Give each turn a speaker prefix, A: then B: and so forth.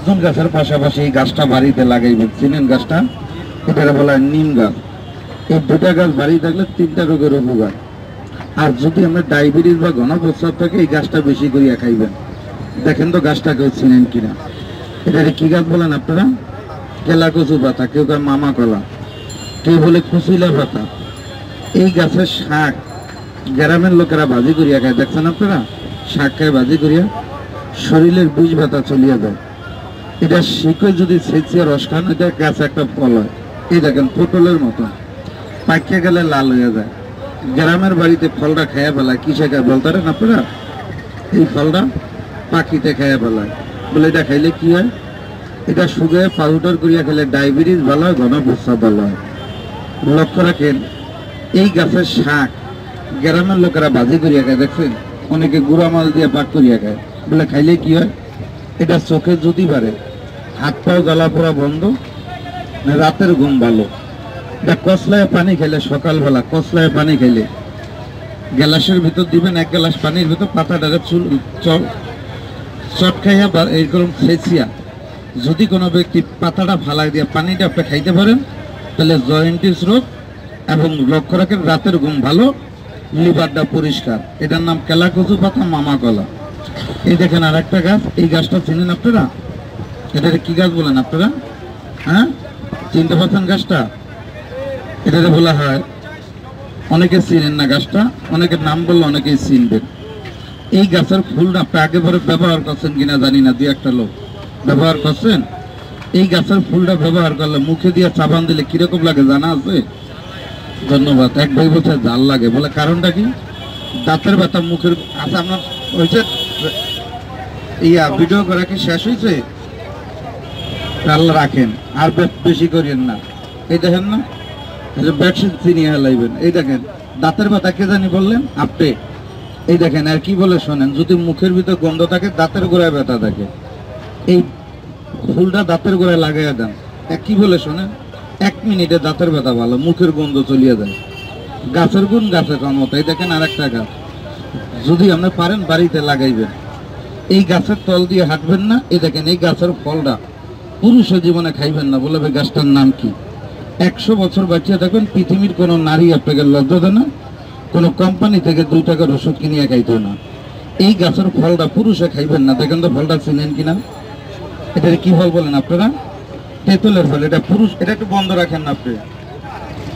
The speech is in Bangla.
A: অর্জুন গাছের পাশাপাশি এই গাছটা বাড়িতে লাগাইবেন। চিনেন গাছটা? এটা বলা হয় নিম গাছ। এই দুটা গাছ বাড়ি থাকলে 3টা রোগের উপকার। আর যদি আমরা ডায়াবেটিস বা ঘনপ্রস্রাব থাকে এই গাছটা বেশি করিয়া খাইবেন। দেখেন তো গাছটা কেউ চিনেন কিনা? এটা কি গাছ বলেন আপনারা? কেলা কচু পাতা, কেউ কয় মামা কলা, কেউ বলে কুচিলা পাতা। এই গাছের শাক গ্রামের লোকেরা ভাজি করিয়া খায়। দেখছেন আপনারা? শাক খায় ভাজি করিয়া, শরীরের বীজ ব্যথা চলিয়া যায়। এটা শিখে যদি ছেঁচিয়ে রস খান, এটা গাছে একটা ফল হয়। এই দেখেন পটলের মতো, পাকিয়ে গেলে লাল হয়ে যায়। গ্রামের বাড়িতে ফলটা খাইয়া ফেলায়। কিসে খায় বলতে পারেন আপনারা? এই ফলটা পাখিতে খাইয়া ফেলায়। বলে এটা খাইলে কি হয়? এটা শুকিয়ে পাউডার করিয়া খেলে ডায়াবেটিস ভালো হয়, ঘনপ্রস্রাব ভালো হয়। লক্ষ্য রাখেন, এই গাছের শাক গ্রামের লোকেরা ভাজি করিয়া খায়। দেখছেন? অনেকে গুঁড়া মাছ দিয়ে পাক করিয়া খায়। বলে খাইলে কি হয়? এটা চোখে যদি পারে, হাত পাও জ্বালা পোড়া বন্ধ, রাতের ঘুম ভালো। এটা কসলায় পানি খেলে, সকালবেলা কসলায় পানি খেলে গ্লাসের ভিতর দিবেন, 1 গ্লাস পানির ভিতর পাতাটাকে চট খাইয়া বা এইরকম ছেঁচিয়া যদি কোনো ব্যক্তি পাতাটা ফালাই দিয়ে পানিটা আপনি খাইতে পারেন, তাহলে জয়েন্টিস রোগ এবং লক্ষ্য রাখেন রাতের ঘুম ভালো, লিভারটা পরিষ্কার। এটার নাম কেলা কচু পাতা, মামা কলা। এই দেখেন আর একটা গাছ, এই গাছটা চিনেন আপনারা? এটা কি গাছ বলেন আপনারা? হ্যাঁ, চিনতে পারছেন গাছটা? এটাতে বলা হয়, অনেকে চিনেন না গাছটা, অনেকের নাম বললে অনেকেই চিনবেন। এই গাছের ফুলটা আপনি আগে পরে ব্যবহার করছেন কিনা জানি না, 2-1টা লোক ব্যবহার করছেন। এই গাছের ফুলটা ব্যবহার করলে মুখে দিয়ে চাবান দিলে কিরকম লাগে জানা আছে? ধন্যবাদ। এক ভাই বলছে জাল লাগে। বলে কারণটা কি? দাঁতের ব্যথা, মুখের আচ্ছা আপনার হয়েছে? ভিডিও করা কি শেষ হয়েছে? আল্লাহ রাখেন, আর বেশি করেন না। এই দেখেন না, ভ্যাকসিন চিনিয়ে লাইবেন। এই দেখেন দাঁতের ব্যথা কে জানি বললেন আপনি? এই দেখেন আর কি বলে শোনেন, যদি মুখের ভিতর গন্ধ থাকে, দাঁতের গোড়ায় ব্যথা থাকে, এই ফুলটা দাঁতের গোড়ায় লাগাইয়া দেন। কি বলে শোনেন, 1 মিনিটে দাঁতের ব্যথা ভালো, মুখের গন্ধ চলিয়ে যায়। গাছের গুণ গাছের ক্ষমতা। এই দেখেন আর একটা গাছ, যদি আপনি পারেন বাড়িতে লাগাইবেন। এই গাছের তল দিয়ে হাঁটবেন না। এই দেখেন এই গাছের ফলটা পুরুষের জীবনে খাইবেন না। বলবে গাছটার নাম কি? 100 বছর বাঁচিয়ে থাকবেন, পৃথিবীর কোনো নারী আপনাকে লজ্জা দেয় না, কোনো কোম্পানি থেকে 2 টাকার ওষুধ কিনিয়ে খাইতে না। এই গাছের ফলটা পুরুষে খাইবেন না। দেখেন তো ফলটা চিনেন কিনা? এটা কি ফল বলেন আপনারা? তেঁতুলের ফল। এটা পুরুষ। এটা একটু বন্ধ রাখেন না আপনি।